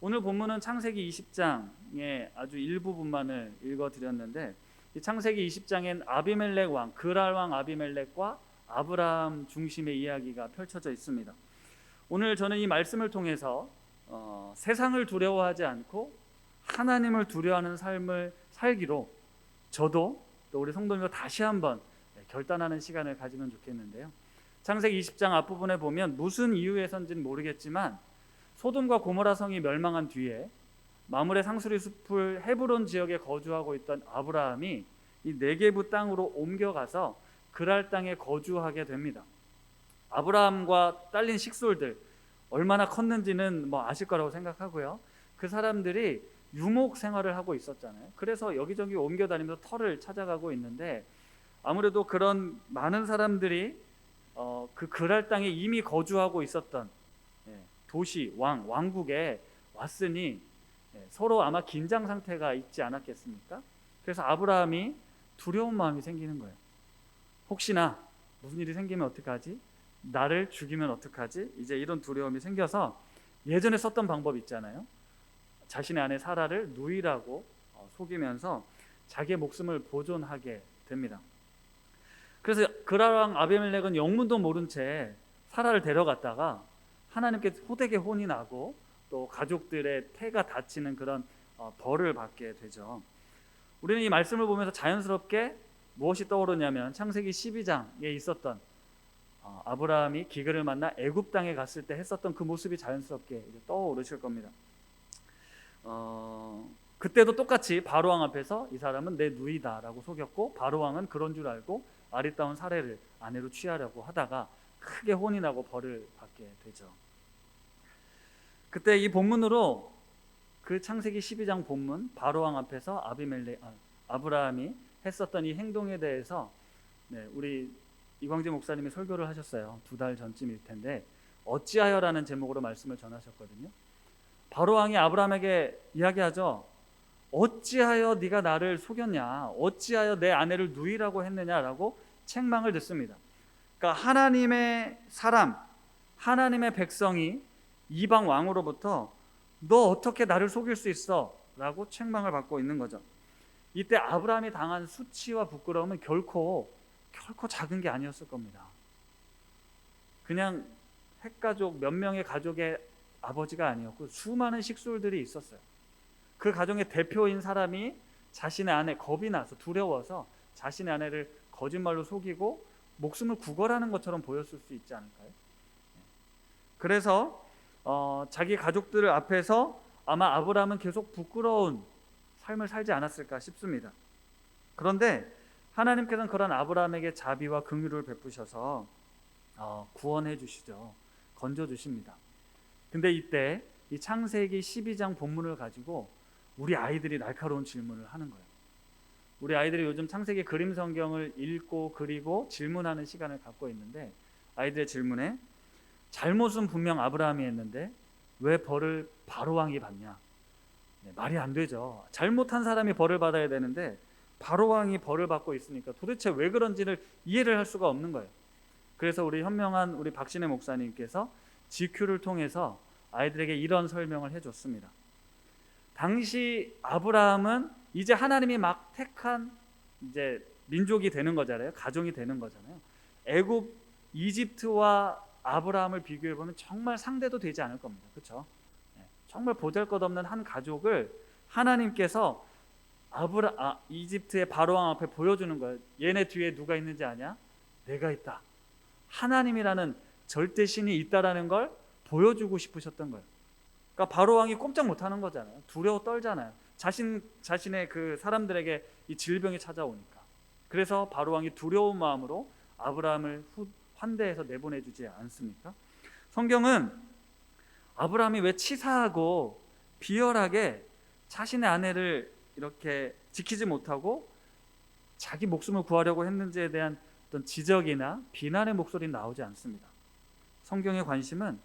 오늘 본문은 창세기 20장의 아주 일부분만을 읽어드렸는데, 이 창세기 20장엔 아비멜렉 왕, 그랄 왕 아비멜렉과 아브라함 중심의 이야기가 펼쳐져 있습니다. 오늘 저는 이 말씀을 통해서 세상을 두려워하지 않고 하나님을 두려워하는 삶을 살기로 저도 또 우리 성도님과 다시 한번 결단하는 시간을 가지면 좋겠는데요. 창세기 20장 앞부분에 보면 무슨 이유에선지는 모르겠지만 소돔과 고모라 성이 멸망한 뒤에 마물의 상수리 숲을 헤브론 지역에 거주하고 있던 아브라함이 이 네게브 땅으로 옮겨가서 그랄 땅에 거주하게 됩니다. 아브라함과 딸린 식솔들 얼마나 컸는지는 아실 거라고 생각하고요. 그 사람들이 유목 생활을 하고 있었잖아요. 그래서 여기저기 옮겨 다니면서 터를 찾아가고 있는데, 아무래도 그런 많은 사람들이 그 그랄 땅에 이미 거주하고 있었던 도시 왕국에 왔으니 서로 아마 긴장 상태가 있지 않았겠습니까? 그래서 아브라함이 두려운 마음이 생기는 거예요. 혹시나 무슨 일이 생기면 어떡하지? 나를 죽이면 어떡하지? 이제 이런 두려움이 생겨서 예전에 썼던 방법 있잖아요. 자신의 아내 사라를 누이라고 속이면서 자기의 목숨을 보존하게 됩니다. 그래서 그랄 왕 아비멜렉은 영문도 모른 채 사라를 데려갔다가 하나님께 호되게 혼이 나고 또 가족들의 태가 다치는 그런 벌을 받게 되죠. 우리는 이 말씀을 보면서 자연스럽게 무엇이 떠오르냐면 창세기 12장에 있었던 아브라함이 기근을 만나 애굽 땅에 갔을 때 했었던 그 모습이 자연스럽게 떠오르실 겁니다. 그때도 똑같이 바로왕 앞에서 이 사람은 내 누이다라고 속였고, 바로왕은 그런 줄 알고 아리따운 사례를 아내로 취하려고 하다가 크게 혼이 나고 벌을 받게 되죠. 그때 이 본문으로 그 창세기 12장 본문 바로왕 앞에서 아브라함이 했었던 이 행동에 대해서 우리 이광재 목사님이 설교를 하셨어요. 2달 전쯤일 텐데 어찌하여라는 제목으로 말씀을 전하셨거든요. 바로왕이 아브라함에게 이야기하죠. 어찌하여 네가 나를 속였냐, 어찌하여 내 아내를 누이라고 했느냐라고 책망을 듣습니다. 그러니까 하나님의 사람, 하나님의 백성이 이방 왕으로부터 너 어떻게 나를 속일 수 있어? 라고 책망을 받고 있는 거죠. 이때 아브라함이 당한 수치와 부끄러움은 결코 작은 게 아니었을 겁니다. 그냥 핵가족 몇 명의 가족의 아버지가 아니었고 수많은 식솔들이 있었어요. 그 가정의 대표인 사람이 자신의 아내, 겁이 나서 두려워서 자신의 아내를 거짓말로 속이고 목숨을 구걸하는 것처럼 보였을 수 있지 않을까요? 그래서 자기 가족들 앞에서 아마 아브라함은 계속 부끄러운 삶을 살지 않았을까 싶습니다. 그런데 하나님께서는 그런 아브라함에게 자비와 긍휼을 베푸셔서 구원해 주시죠. 건져 주십니다. 근데 이때 이 창세기 12장 본문을 가지고 우리 아이들이 날카로운 질문을 하는 거예요. 우리 아이들이 요즘 창세기 그림 성경을 읽고 그리고 질문하는 시간을 갖고 있는데, 아이들의 질문에 잘못은 분명 아브라함이 했는데 왜 벌을 바로왕이 받냐? 말이 안 되죠. 잘못한 사람이 벌을 받아야 되는데 바로왕이 벌을 받고 있으니까 도대체 왜 그런지를 이해를 할 수가 없는 거예요. 그래서 우리 현명한 우리 박신혜 목사님께서 GQ를 통해서 아이들에게 이런 설명을 해줬습니다. 당시 아브라함은 이제 하나님이 막 택한 이제 민족이 되는 거잖아요. 가정이 되는 거잖아요. 애굽, 이집트와 아브라함을 비교해 보면 정말 상대도 되지 않을 겁니다. 그렇죠? 정말 보잘것없는 한 가족을 하나님께서 이집트의 바로왕 앞에 보여주는 거예요. 얘네 뒤에 누가 있는지 아냐? 내가 있다. 하나님이라는 절대 신이 있다라는 걸 보여주고 싶으셨던 거예요. 그러니까 바로왕이 꼼짝 못하는 거잖아요. 두려워 떨잖아요. 자신의 그 사람들에게 이 질병이 찾아오니까. 그래서 바로왕이 두려운 마음으로 아브라함을 환대해서 내보내주지 않습니까? 성경은 아브라함이 왜 치사하고 비열하게 자신의 아내를 이렇게 지키지 못하고 자기 목숨을 구하려고 했는지에 대한 어떤 지적이나 비난의 목소리는 나오지 않습니다. 성경의 관심은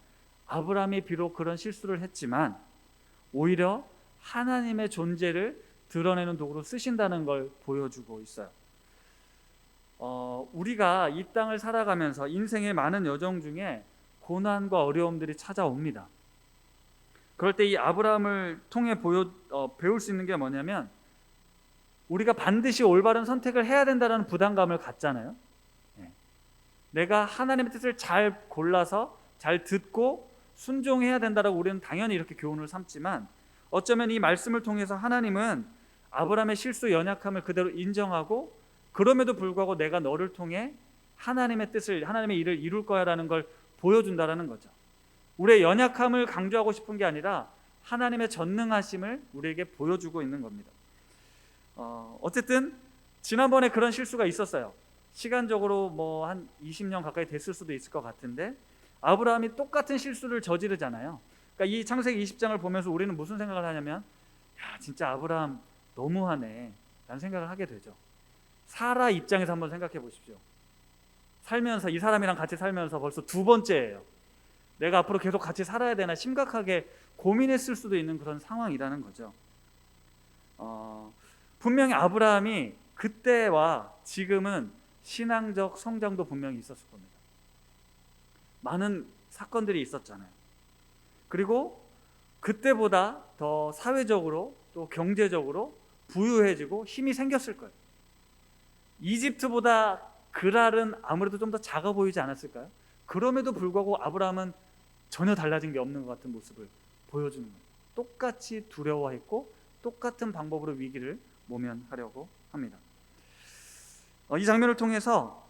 아브라함이 비록 그런 실수를 했지만 오히려 하나님의 존재를 드러내는 도구로 쓰신다는 걸 보여주고 있어요. 우리가 이 땅을 살아가면서 인생의 많은 여정 중에 고난과 어려움들이 찾아옵니다. 그럴 때 이 아브라함을 통해 배울 수 있는 게 뭐냐면, 우리가 반드시 올바른 선택을 해야 된다는 부담감을 갖잖아요. 내가 하나님의 뜻을 잘 골라서 잘 듣고 순종해야 된다라고 우리는 당연히 이렇게 교훈을 삼지만, 어쩌면 이 말씀을 통해서 하나님은 아브라함의 실수 연약함을 그대로 인정하고, 그럼에도 불구하고 내가 너를 통해 하나님의 뜻을, 하나님의 일을 이룰 거야라는 걸 보여준다라는 거죠. 우리의 연약함을 강조하고 싶은 게 아니라 하나님의 전능하심을 우리에게 보여주고 있는 겁니다. 어쨌든 지난번에 그런 실수가 있었어요. 시간적으로 뭐 한 20년 가까이 됐을 수도 있을 것 같은데, 아브라함이 똑같은 실수를 저지르잖아요. 그러니까 이 창세기 20장을 보면서 우리는 무슨 생각을 하냐면, 야, 진짜 아브라함 너무하네 라는 생각을 하게 되죠. 사라 입장에서 한번 생각해 보십시오. 살면서, 이 사람이랑 같이 살면서 벌써 두 번째예요. 내가 앞으로 계속 같이 살아야 되나 심각하게 고민했을 수도 있는 그런 상황이라는 거죠. 분명히 아브라함이 그때와 지금은 신앙적 성장도 분명히 있었을 겁니다. 많은 사건들이 있었잖아요. 그리고 그때보다 더 사회적으로 또 경제적으로 부유해지고 힘이 생겼을 거예요. 이집트보다 그랄은 아무래도 좀 더 작아 보이지 않았을까요? 그럼에도 불구하고 아브라함은 전혀 달라진 게 없는 것 같은 모습을 보여주는 거예요. 똑같이 두려워했고 똑같은 방법으로 위기를 모면하려고 합니다. 이 장면을 통해서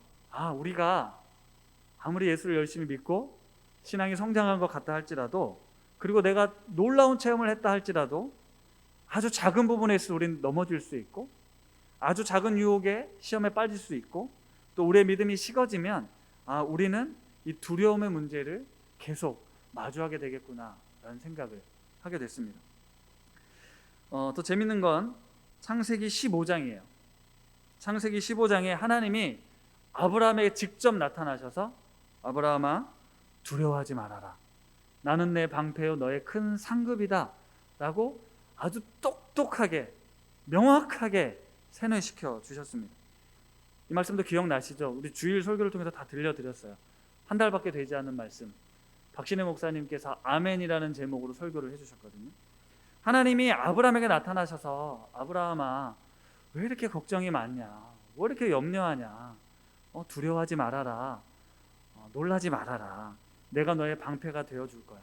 우리가 아무리 예수를 열심히 믿고 신앙이 성장한 것 같다 할지라도, 그리고 내가 놀라운 체험을 했다 할지라도, 아주 작은 부분에서 우리는 넘어질 수 있고, 아주 작은 유혹에 시험에 빠질 수 있고, 또 우리의 믿음이 식어지면 우리는 이 두려움의 문제를 계속 마주하게 되겠구나라는 생각을 하게 됐습니다. 더 재밌는 건 창세기 15장이에요. 창세기 15장에 하나님이 아브라함에게 직접 나타나셔서, 아브라함아 두려워하지 말아라, 나는 내 방패요 너의 큰 상급이다 라고 아주 똑똑하게 명확하게 세뇌시켜 주셨습니다. 이 말씀도 기억나시죠? 우리 주일 설교를 통해서 다 들려드렸어요. 한 달밖에 되지 않은 말씀, 박신혜 목사님께서 아멘이라는 제목으로 설교를 해주셨거든요. 하나님이 아브라함에게 나타나셔서, 아브라함아 왜 이렇게 걱정이 많냐, 왜 이렇게 염려하냐, 두려워하지 말아라, 놀라지 말아라, 내가 너의 방패가 되어줄 거야,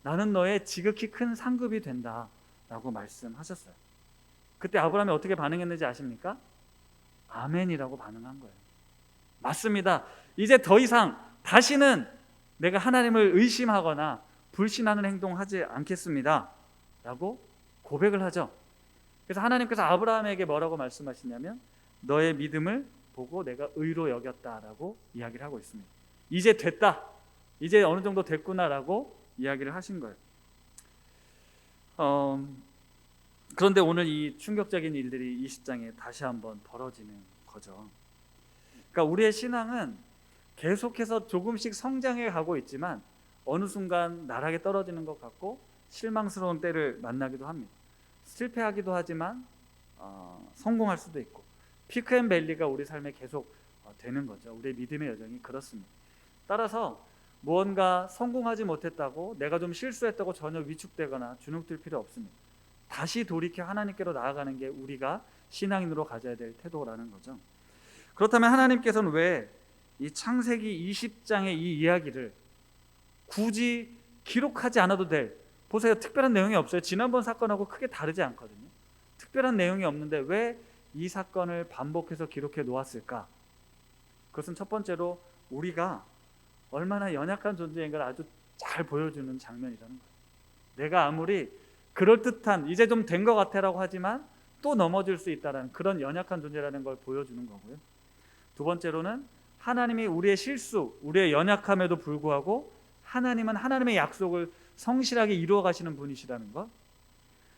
나는 너의 지극히 큰 상급이 된다 라고 말씀하셨어요. 그때 아브라함이 어떻게 반응했는지 아십니까? 아멘이라고 반응한 거예요. 맞습니다. 이제 더 이상 다시는 내가 하나님을 의심하거나 불신하는 행동하지 않겠습니다 라고 고백을 하죠. 그래서 하나님께서 아브라함에게 뭐라고 말씀하시냐면, 너의 믿음을 보고 내가 의로 여겼다라고 이야기를 하고 있습니다. 이제 됐다, 이제 어느 정도 됐구나라고 이야기를 하신 거예요. 그런데 오늘 이 충격적인 일들이 20장에 다시 한번 벌어지는 거죠. 그러니까 우리의 신앙은 계속해서 조금씩 성장해 가고 있지만 어느 순간 나락에 떨어지는 것 같고 실망스러운 때를 만나기도 합니다. 실패하기도 하지만 성공할 수도 있고, 피크앤밸리가 우리 삶에 계속 되는 거죠. 우리의 믿음의 여정이 그렇습니다. 따라서 무언가 성공하지 못했다고, 내가 좀 실수했다고 전혀 위축되거나 주눅들 필요 없습니다. 다시 돌이켜 하나님께로 나아가는 게 우리가 신앙인으로 가져야 될 태도라는 거죠. 그렇다면 하나님께서는 왜 이 창세기 20장의 이 이야기를 굳이 기록하지 않아도 될, 보세요, 특별한 내용이 없어요. 지난번 사건하고 크게 다르지 않거든요. 특별한 내용이 없는데 왜 이 사건을 반복해서 기록해 놓았을까? 그것은 첫 번째로 우리가 얼마나 연약한 존재인 걸 아주 잘 보여주는 장면이라는 거예요. 내가 아무리 그럴듯한, 이제 좀 된 것 같아라고 하지만 또 넘어질 수 있다는 그런 연약한 존재라는 걸 보여주는 거고요. 두 번째로는 하나님이 우리의 실수, 우리의 연약함에도 불구하고 하나님은 하나님의 약속을 성실하게 이루어 가시는 분이시라는 것.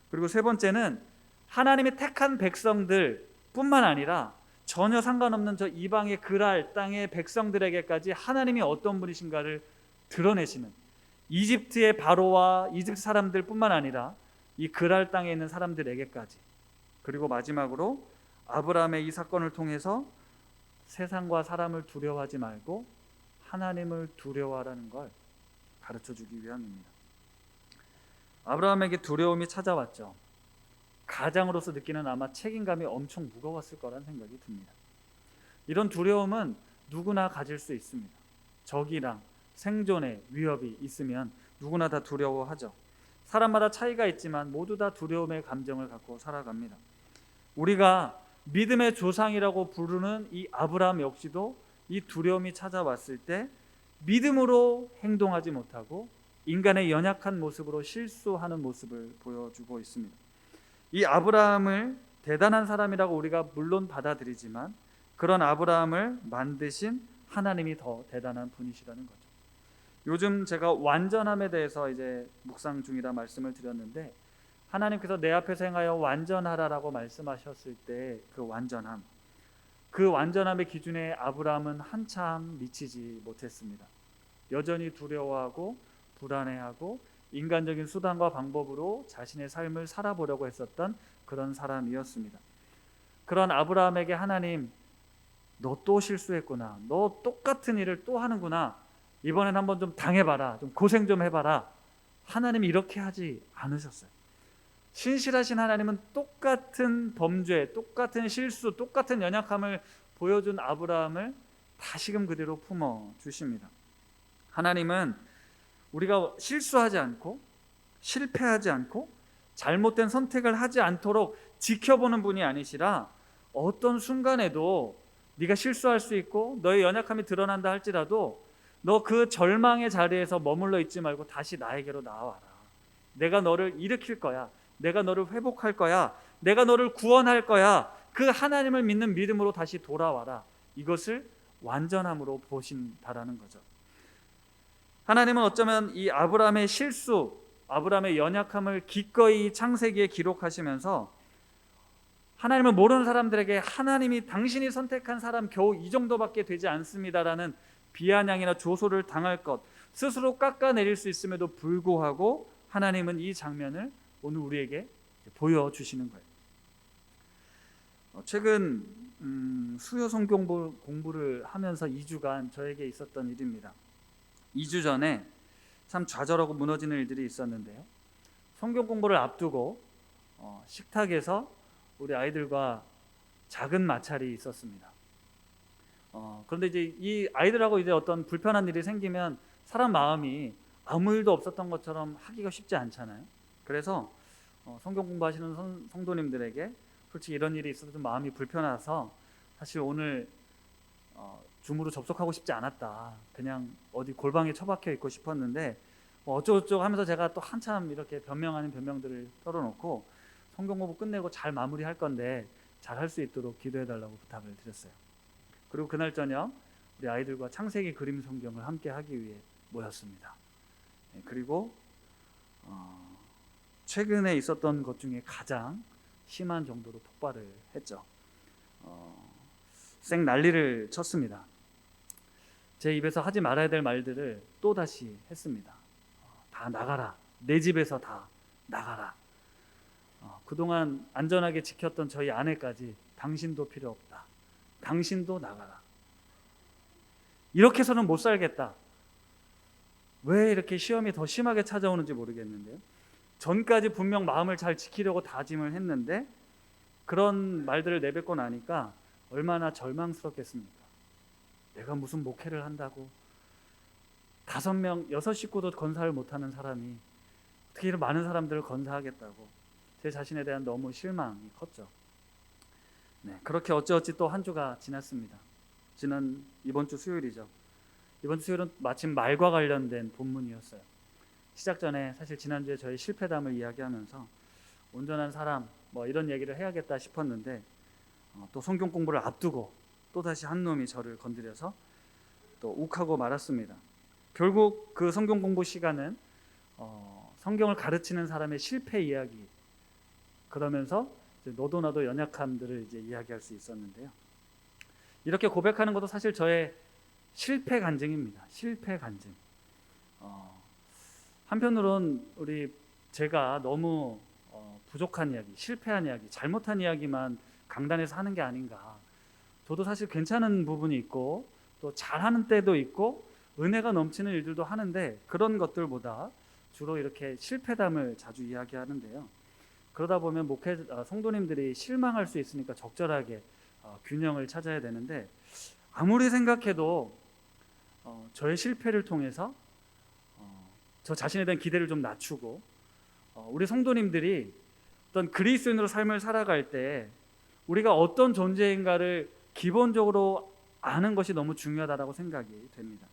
그리고 세 번째는 하나님이 택한 백성들 뿐만 아니라 전혀 상관없는 저 이방의 그랄 땅의 백성들에게까지 하나님이 어떤 분이신가를 드러내시는, 이집트의 바로와 이집트 사람들 뿐만 아니라 이 그랄 땅에 있는 사람들에게까지, 그리고 마지막으로 아브라함의 이 사건을 통해서 세상과 사람을 두려워하지 말고 하나님을 두려워하라는 걸 가르쳐 주기 위함입니다. 아브라함에게 두려움이 찾아왔죠. 가장으로서 느끼는 아마 책임감이 엄청 무거웠을 거란 생각이 듭니다. 이런 두려움은 누구나 가질 수 있습니다. 적이랑 생존의 위협이 있으면 누구나 다 두려워하죠. 사람마다 차이가 있지만 모두 다 두려움의 감정을 갖고 살아갑니다. 우리가 믿음의 조상이라고 부르는 이 아브라함 역시도 이 두려움이 찾아왔을 때 믿음으로 행동하지 못하고 인간의 연약한 모습으로 실수하는 모습을 보여주고 있습니다. 이 아브라함을 대단한 사람이라고 우리가 물론 받아들이지만 그런 아브라함을 만드신 하나님이 더 대단한 분이시라는 거죠. 요즘 제가 완전함에 대해서 이제 묵상 중이라 말씀을 드렸는데, 하나님께서 내 앞에서 행하여 완전하라라고 말씀하셨을 때 그 완전함의 기준에 아브라함은 한참 미치지 못했습니다. 여전히 두려워하고 불안해하고 인간적인 수단과 방법으로 자신의 삶을 살아보려고 했었던 그런 사람이었습니다. 그런 아브라함에게 하나님, 너 또 실수했구나, 너 똑같은 일을 또 하는구나, 이번엔 한번 좀 당해봐라, 좀 고생 좀 해봐라, 하나님이 이렇게 하지 않으셨어요. 신실하신 하나님은 똑같은 범죄, 똑같은 실수, 똑같은 연약함을 보여준 아브라함을 다시금 그대로 품어주십니다. 하나님은 우리가 실수하지 않고 실패하지 않고 잘못된 선택을 하지 않도록 지켜보는 분이 아니시라, 어떤 순간에도 네가 실수할 수 있고 너의 연약함이 드러난다 할지라도 너 그 절망의 자리에서 머물러 있지 말고 다시 나에게로 나와라. 내가 너를 일으킬 거야. 내가 너를 회복할 거야. 내가 너를 구원할 거야. 그 하나님을 믿는 믿음으로 다시 돌아와라. 이것을 완전함으로 보신다라는 거죠. 하나님은 어쩌면 이 아브라함의 실수, 아브라함의 연약함을 기꺼이 창세기에 기록하시면서 하나님을 모르는 사람들에게 하나님이 당신이 선택한 사람 겨우 이 정도밖에 되지 않습니다라는 비아냥이나 조소를 당할 것, 스스로 깎아내릴 수 있음에도 불구하고 하나님은 이 장면을 오늘 우리에게 보여주시는 거예요. 최근 수요 성경 공부를 하면서 2주간 저에게 있었던 일입니다. 2주 전에 참 좌절하고 무너지는 일들이 있었는데요. 성경 공부를 앞두고 식탁에서 우리 아이들과 작은 마찰이 있었습니다. 그런데 이제 이 아이들하고 이제 어떤 불편한 일이 생기면 사람 마음이 아무 일도 없었던 것처럼 하기가 쉽지 않잖아요. 그래서 성경 공부하시는 성도님들에게 솔직히 이런 일이 있어서 좀 마음이 불편해서 사실 오늘 줌으로 접속하고 싶지 않았다. 그냥 어디 골방에 처박혀 있고 싶었는데 어쩌고저쩌고 하면서 제가 또 한참 이렇게 변명 아닌 변명들을 떨어놓고 성경 공부 끝내고 잘 마무리할 건데 잘 할 수 있도록 기도해 달라고 부탁을 드렸어요. 그리고 그날 저녁 우리 아이들과 창세기 그림 성경을 함께 하기 위해 모였습니다. 그리고 최근에 있었던 것 중에 가장 심한 정도로 폭발을 했죠. 생 난리를 쳤습니다. 제 입에서 하지 말아야 될 말들을 또다시 했습니다. 다 나가라. 내 집에서 다 나가라. 그동안 안전하게 지켰던 저희 아내까지 당신도 필요 없다. 당신도 나가라. 이렇게 해서는 못 살겠다. 왜 이렇게 시험이 더 심하게 찾아오는지 모르겠는데요. 전까지 분명 마음을 잘 지키려고 다짐을 했는데 그런 말들을 내뱉고 나니까 얼마나 절망스럽겠습니까? 내가 무슨 목회를 한다고 5명, 6식구도 건사를 못하는 사람이 어떻게 이런 많은 사람들을 건사하겠다고 제 자신에 대한 너무 실망이 컸죠. 그렇게 어찌어찌 또 한 주가 지났습니다. 지난 이번 주 수요일이죠. 이번 주 수요일은 마침 말과 관련된 본문이었어요. 시작 전에 사실 지난주에 저희 실패담을 이야기하면서 온전한 사람 이런 얘기를 해야겠다 싶었는데 또 성경 공부를 앞두고 또다시 한 놈이 저를 건드려서 또 욱하고 말았습니다. 결국 그 성경 공부 시간은 성경을 가르치는 사람의 실패 이야기, 그러면서 이제 너도 나도 연약함들을 이제 이야기할 수 있었는데요. 이렇게 고백하는 것도 사실 저의 실패 간증입니다. 실패 간증. 한편으론 제가 너무 부족한 이야기, 실패한 이야기, 잘못한 이야기만 강단에서 하는 게 아닌가. 저도 사실 괜찮은 부분이 있고 또 잘하는 때도 있고 은혜가 넘치는 일들도 하는데 그런 것들보다 주로 이렇게 실패담을 자주 이야기하는데요. 그러다 보면 성도님들이 실망할 수 있으니까 적절하게 균형을 찾아야 되는데, 아무리 생각해도 저의 실패를 통해서 저 자신에 대한 기대를 좀 낮추고 우리 성도님들이 어떤 그리스도인으로 삶을 살아갈 때 우리가 어떤 존재인가를 기본적으로 아는 것이 너무 중요하다고 생각이 됩니다.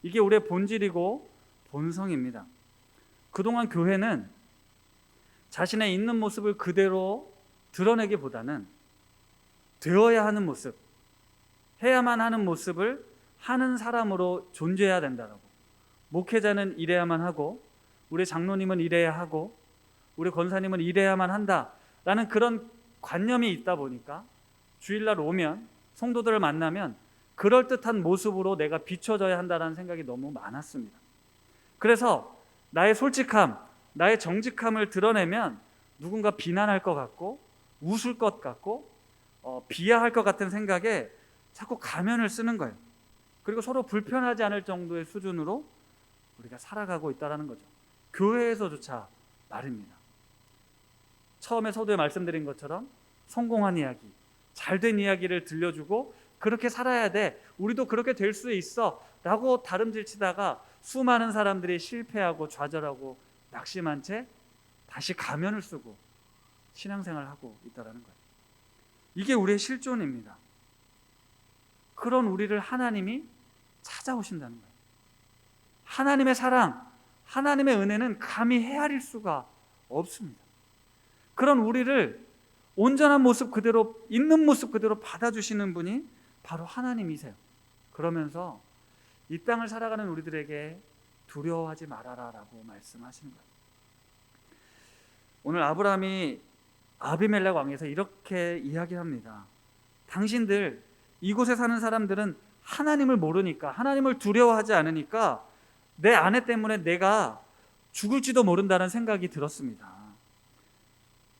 이게 우리의 본질이고 본성입니다. 그동안 교회는 자신의 있는 모습을 그대로 드러내기보다는 되어야 하는 모습, 해야만 하는 모습을 하는 사람으로 존재해야 된다라고, 목회자는 이래야만 하고 우리 장로님은 이래야 하고 우리 권사님은 이래야만 한다라는 그런 관념이 있다 보니까 주일날 오면, 성도들을 만나면 그럴듯한 모습으로 내가 비춰져야 한다는 생각이 너무 많았습니다. 그래서 나의 솔직함, 나의 정직함을 드러내면 누군가 비난할 것 같고 웃을 것 같고 비하할 것 같은 생각에 자꾸 가면을 쓰는 거예요. 그리고 서로 불편하지 않을 정도의 수준으로 우리가 살아가고 있다는 거죠. 교회에서조차 말입니다. 처음에 서두에 말씀드린 것처럼 성공한 이야기, 잘된 이야기를 들려주고 그렇게 살아야 돼, 우리도 그렇게 될 수 있어 라고 다름질치다가 수많은 사람들이 실패하고 좌절하고 낙심한 채 다시 가면을 쓰고 신앙생활을 하고 있다는 거예요. 이게 우리의 실존입니다. 그런 우리를 하나님이 찾아오신다는 거예요. 하나님의 사랑, 하나님의 은혜는 감히 헤아릴 수가 없습니다. 그런 우리를 온전한 모습 그대로, 있는 모습 그대로 받아주시는 분이 바로 하나님이세요. 그러면서 이 땅을 살아가는 우리들에게 두려워하지 말아라 라고 말씀하시는 거예요. 오늘 아브라함이 아비멜렉 왕에서 이렇게 이야기합니다. 당신들, 이곳에 사는 사람들은 하나님을 모르니까, 하나님을 두려워하지 않으니까 내 아내 때문에 내가 죽을지도 모른다는 생각이 들었습니다.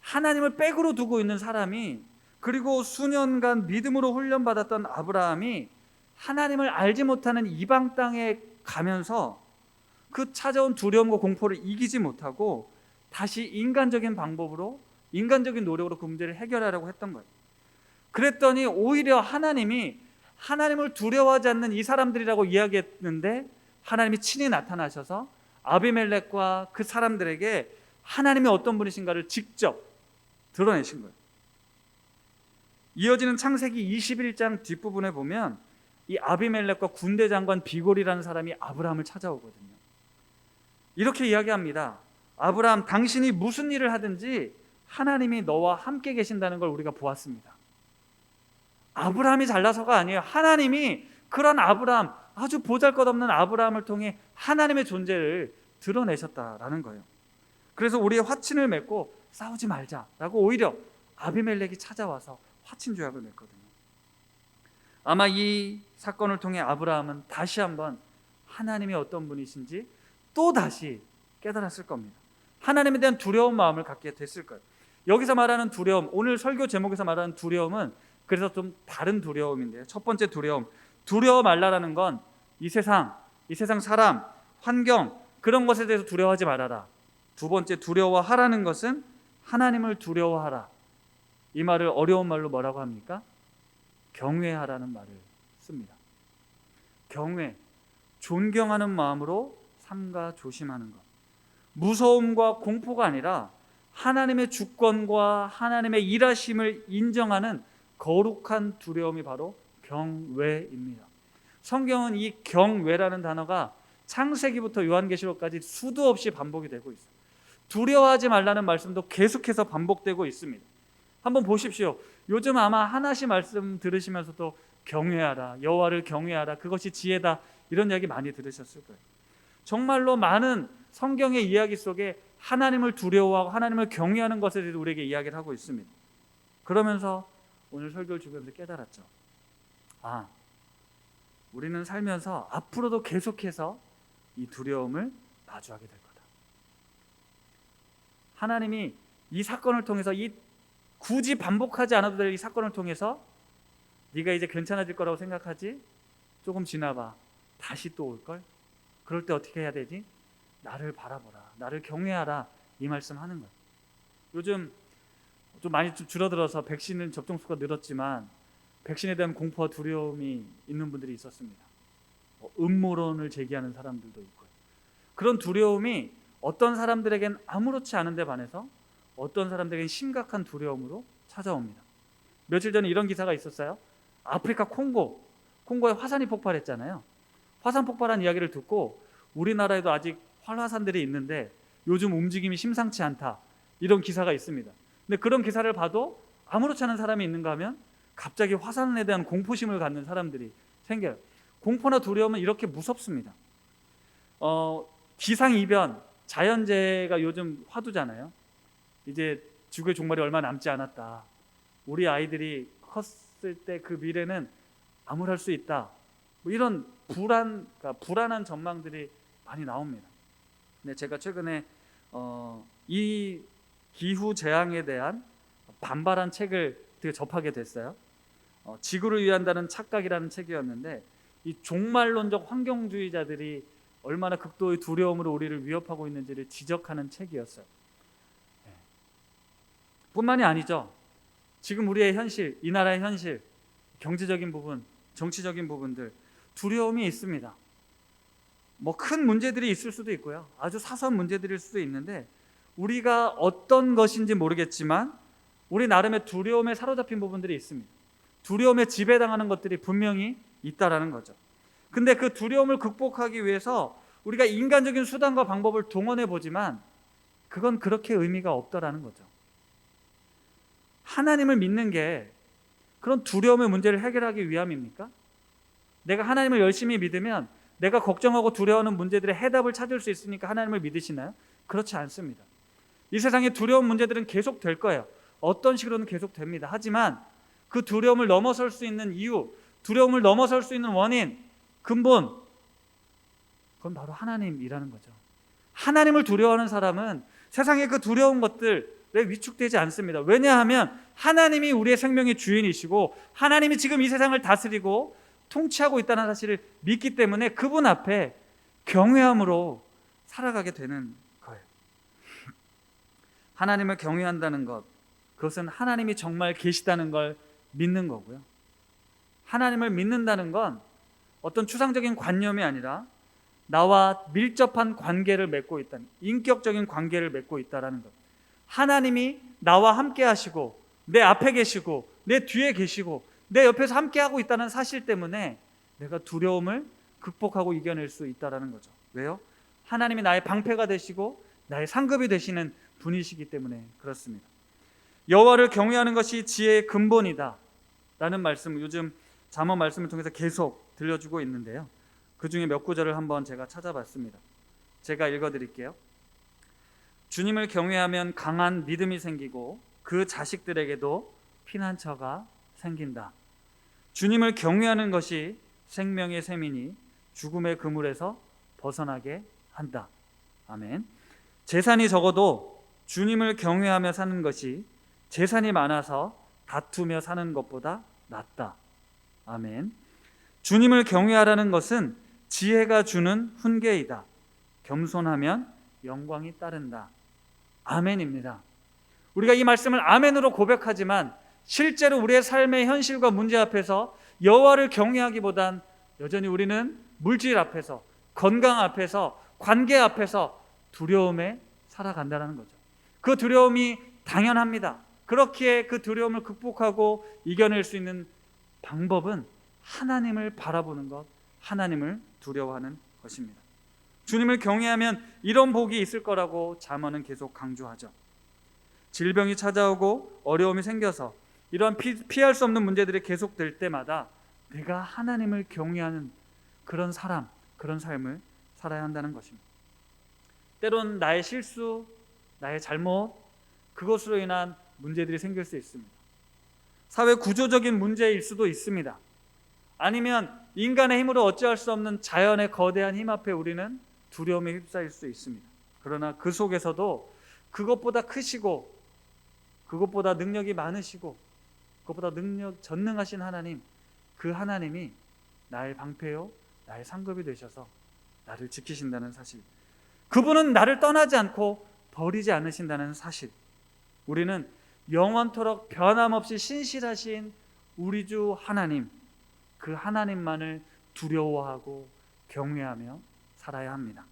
하나님을 백으로 두고 있는 사람이, 그리고 수년간 믿음으로 훈련받았던 아브라함이 하나님을 알지 못하는 이방 땅에 가면서 그 찾아온 두려움과 공포를 이기지 못하고 다시 인간적인 방법으로, 인간적인 노력으로 그 문제를 해결하려고 했던 거예요. 그랬더니 오히려 하나님이 하나님을 두려워하지 않는 이 사람들이라고 이야기했는데 하나님이 친히 나타나셔서 아비멜렉과 그 사람들에게 하나님이 어떤 분이신가를 직접 드러내신 거예요. 이어지는 창세기 21장 뒷부분에 보면 이 아비멜렉과 군대 장관 비골이라는 사람이 아브라함을 찾아오거든요. 이렇게 이야기합니다. 아브라함, 당신이 무슨 일을 하든지 하나님이 너와 함께 계신다는 걸 우리가 보았습니다. 아브라함이 잘나서가 아니에요. 하나님이 그런 아브라함, 아주 보잘것없는 아브라함을 통해 하나님의 존재를 드러내셨다라는 거예요. 그래서 우리의 화친을 맺고 싸우지 말자라고 오히려 아비멜렉이 찾아와서 화친조약을 맺거든요. 아마 이 사건을 통해 아브라함은 다시 한번 하나님이 어떤 분이신지 또 다시 깨달았을 겁니다. 하나님에 대한 두려운 마음을 갖게 됐을 거예요. 여기서 말하는 두려움, 오늘 설교 제목에서 말하는 두려움은 그래서 좀 다른 두려움인데요. 첫 번째 두려워 말라라는 건 이 세상 사람, 환경, 그런 것에 대해서 두려워하지 말아라. 두 번째, 두려워하라는 것은 하나님을 두려워하라. 이 말을 어려운 말로 뭐라고 합니까? 경외하라는 말을 씁니다. 경외, 존경하는 마음으로 삼가 조심하는 것. 무서움과 공포가 아니라 하나님의 주권과 하나님의 일하심을 인정하는 거룩한 두려움이 바로 경외입니다. 성경은 이 경외라는 단어가 창세기부터 요한계시록까지 수도 없이 반복이 되고 있어요. 두려워하지 말라는 말씀도 계속해서 반복되고 있습니다. 한번 보십시오. 요즘 아마 하나씩 말씀 들으시면서도 경외하라, 여호와를 경외하라, 그것이 지혜다, 이런 이야기 많이 들으셨을 거예요. 정말로 많은 성경의 이야기 속에 하나님을 두려워하고 하나님을 경외하는 것에 대해서 우리에게 이야기를 하고 있습니다. 그러면서 오늘 설교를 주면서 깨달았죠. 우리는 살면서 앞으로도 계속해서 이 두려움을 마주하게 될 거다. 하나님이 이 사건을 통해서, 이 굳이 반복하지 않아도 될 이 사건을 통해서 네가 이제 괜찮아질 거라고 생각하지? 조금 지나봐, 다시 또 올걸? 그럴 때 어떻게 해야 되지? 나를 바라보라. 나를 경외하라, 이 말씀하는 거예요. 요즘 좀 많이 줄어들어서 백신은 접종수가 늘었지만 백신에 대한 공포와 두려움이 있는 분들이 있었습니다. 음모론을 제기하는 사람들도 있고요. 그런 두려움이 어떤 사람들에겐 아무렇지 않은데 반해서 어떤 사람들에겐 심각한 두려움으로 찾아옵니다. 며칠 전에 이런 기사가 있었어요. 아프리카 콩고에 화산이 폭발했잖아요. 화산 폭발한 이야기를 듣고 우리나라에도 아직 활화산들이 있는데 요즘 움직임이 심상치 않다, 이런 기사가 있습니다. 근데 그런 기사를 봐도 아무렇지 않은 사람이 있는가 하면 갑자기 화산에 대한 공포심을 갖는 사람들이 생겨요. 공포나 두려움은 이렇게 무섭습니다. 기상이변, 자연재해가 요즘 화두잖아요. 이제 지구의 종말이 얼마 남지 않았다. 우리 아이들이 컸을 때 그 미래는 암울할 수 있다. 이런 불안한 전망들이 많이 나옵니다. 근데 제가 최근에 이 기후 재앙에 대한 반발한 책을 되게 접하게 됐어요. 지구를 위한다는 착각이라는 책이었는데 이 종말론적 환경주의자들이 얼마나 극도의 두려움으로 우리를 위협하고 있는지를 지적하는 책이었어요. 뿐만이 아니죠. 지금 우리의 현실, 이 나라의 현실, 경제적인 부분, 정치적인 부분들, 두려움이 있습니다. 큰 문제들이 있을 수도 있고요. 아주 사소한 문제들일 수도 있는데 우리가 어떤 것인지 모르겠지만 우리 나름의 두려움에 사로잡힌 부분들이 있습니다. 두려움에 지배당하는 것들이 분명히 있다라는 거죠. 근데 그 두려움을 극복하기 위해서 우리가 인간적인 수단과 방법을 동원해 보지만 그건 그렇게 의미가 없다라는 거죠. 하나님을 믿는 게 그런 두려움의 문제를 해결하기 위함입니까? 내가 하나님을 열심히 믿으면 내가 걱정하고 두려워하는 문제들의 해답을 찾을 수 있으니까 하나님을 믿으시나요? 그렇지 않습니다. 이 세상에 두려운 문제들은 계속 될 거예요. 어떤 식으로는 계속 됩니다. 하지만 그 두려움을 넘어설 수 있는 이유, 두려움을 넘어설 수 있는 원인, 근본, 그건 바로 하나님이라는 거죠. 하나님을 두려워하는 사람은 세상의 그 두려운 것들에 위축되지 않습니다. 왜냐하면 하나님이 우리의 생명의 주인이시고 하나님이 지금 이 세상을 다스리고 통치하고 있다는 사실을 믿기 때문에 그분 앞에 경외함으로 살아가게 되는 거예요. 하나님을 경외한다는 것, 그것은 하나님이 정말 계시다는 걸 믿는 거고요. 하나님을 믿는다는 건 어떤 추상적인 관념이 아니라 나와 밀접한 관계를 맺고 있다는, 인격적인 관계를 맺고 있다는 것. 하나님이 나와 함께 하시고 내 앞에 계시고 내 뒤에 계시고 내 옆에서 함께 하고 있다는 사실 때문에 내가 두려움을 극복하고 이겨낼 수 있다는 거죠. 왜요? 하나님이 나의 방패가 되시고 나의 상급이 되시는 분이시기 때문에 그렇습니다. 여호와를 경외하는 것이 지혜의 근본이다 라는 말씀, 요즘 잠언 말씀을 통해서 계속 들려주고 있는데요. 그 중에 몇 구절을 한번 제가 찾아봤습니다. 제가 읽어드릴게요. 주님을 경외하면 강한 믿음이 생기고 그 자식들에게도 피난처가 생긴다. 주님을 경외하는 것이 생명의 셈이니 죽음의 그물에서 벗어나게 한다. 아멘. 재산이 적어도 주님을 경외하며 사는 것이 재산이 많아서 다투며 사는 것보다 낫다. 아멘. 주님을 경외하라는 것은 지혜가 주는 훈계이다. 겸손하면 영광이 따른다. 아멘입니다. 우리가 이 말씀을 아멘으로 고백하지만 실제로 우리의 삶의 현실과 문제 앞에서 여호와를 경외하기보단 여전히 우리는 물질 앞에서, 건강 앞에서, 관계 앞에서 두려움에 살아간다는 거죠. 그 두려움이 당연합니다. 그렇기에 그 두려움을 극복하고 이겨낼 수 있는 방법은 하나님을 바라보는 것, 하나님을 두려워하는 것입니다. 주님을 경외하면 이런 복이 있을 거라고 잠언은 계속 강조하죠. 질병이 찾아오고 어려움이 생겨서 이러한 피할 수 없는 문제들이 계속될 때마다 내가 하나님을 경외하는 그런 삶, 그런 삶을 살아야 한다는 것입니다. 때론 나의 실수, 나의 잘못, 그것으로 인한 문제들이 생길 수 있습니다. 사회 구조적인 문제일 수도 있습니다. 아니면 인간의 힘으로 어찌할 수 없는 자연의 거대한 힘 앞에 우리는 두려움에 휩싸일 수 있습니다. 그러나 그 속에서도 그것보다 크시고 그것보다 능력이 많으시고 그것보다 전능하신 하나님, 그 하나님이 나의 방패요 나의 상급이 되셔서 나를 지키신다는 사실, 그분은 나를 떠나지 않고 버리지 않으신다는 사실, 우리는 영원토록 변함없이 신실하신 우리 주 하나님, 그 하나님만을 두려워하고 경외하며 살아야 합니다.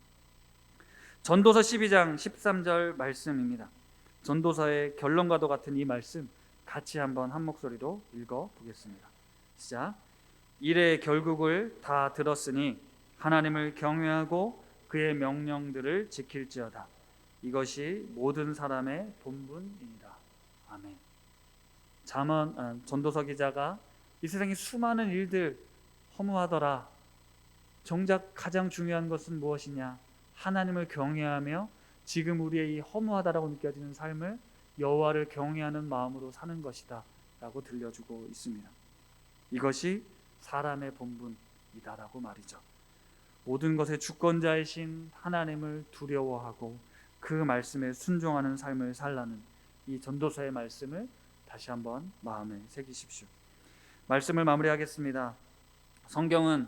전도서 12장 13절 말씀입니다. 전도서의 결론과도 같은 이 말씀 같이 한번 한 목소리로 읽어보겠습니다. 시작. 일의 결국을 다 들었으니 하나님을 경외하고 그의 명령들을 지킬지어다. 이것이 모든 사람의 본분이니라. 아멘. 전도서 기자가 이 세상의 수많은 일들 허무하더라. 정작 가장 중요한 것은 무엇이냐? 하나님을 경외하며 지금 우리의 이 허무하다라고 느껴지는 삶을 여호와를 경외하는 마음으로 사는 것이다 라고 들려주고 있습니다. 이것이 사람의 본분이다라고 말이죠. 모든 것의 주권자이신 하나님을 두려워하고 그 말씀에 순종하는 삶을 살라는 이 전도서의 말씀을 다시 한번 마음에 새기십시오. 말씀을 마무리하겠습니다. 성경은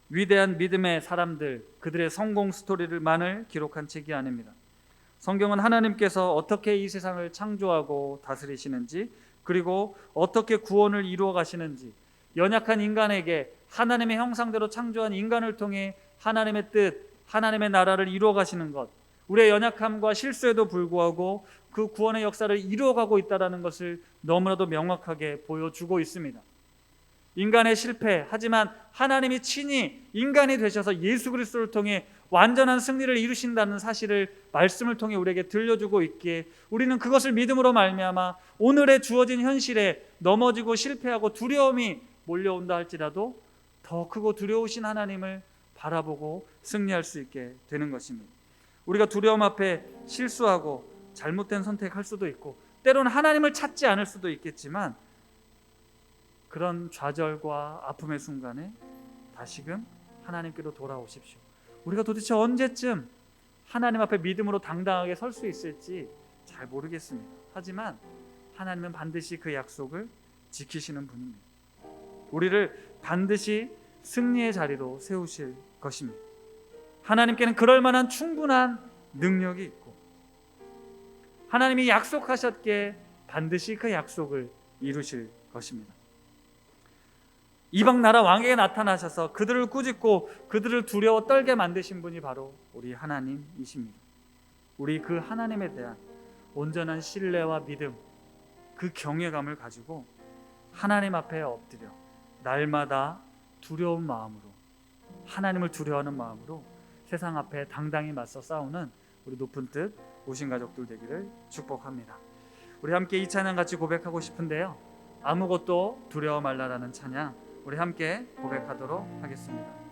위대한 믿음의 사람들, 그들의 성공 스토리를만을 기록한 책이 아닙니다. 성경은 하나님께서 어떻게 이 세상을 창조하고 다스리시는지, 그리고 어떻게 구원을 이루어 가시는지, 연약한 인간에게 하나님의 형상대로 창조한 인간을 통해 하나님의 뜻, 하나님의 나라를 이루어 가시는 것, 우리의 연약함과 실수에도 불구하고 그 구원의 역사를 이루어가고 있다는 것을 너무나도 명확하게 보여주고 있습니다. 인간의 실패, 하지만 하나님이 친히 인간이 되셔서 예수 그리스도를 통해 완전한 승리를 이루신다는 사실을 말씀을 통해 우리에게 들려주고 있기에 우리는 그것을 믿음으로 말미암아 오늘의 주어진 현실에 넘어지고 실패하고 두려움이 몰려온다 할지라도 더 크고 두려우신 하나님을 바라보고 승리할 수 있게 되는 것입니다. 우리가 두려움 앞에 실수하고 잘못된 선택할 수도 있고 때로는 하나님을 찾지 않을 수도 있겠지만, 그런 좌절과 아픔의 순간에 다시금 하나님께로 돌아오십시오. 우리가 도대체 언제쯤 하나님 앞에 믿음으로 당당하게 설 수 있을지 잘 모르겠습니다. 하지만 하나님은 반드시 그 약속을 지키시는 분입니다. 우리를 반드시 승리의 자리로 세우실 것입니다. 하나님께는 그럴 만한 충분한 능력이 있고 하나님이 약속하셨기에 반드시 그 약속을 이루실 것입니다. 이방 나라 왕에게 나타나셔서 그들을 꾸짖고 그들을 두려워 떨게 만드신 분이 바로 우리 하나님이십니다. 우리 그 하나님에 대한 온전한 신뢰와 믿음, 그 경외감을 가지고 하나님 앞에 엎드려 날마다 두려운 마음으로, 하나님을 두려워하는 마음으로 세상 앞에 당당히 맞서 싸우는 우리 높은 뜻 오신 가족들 되기를 축복합니다. 우리 함께 이 찬양 같이 고백하고 싶은데요, 아무것도 두려워 말라라는 찬양 우리 함께 고백하도록 하겠습니다.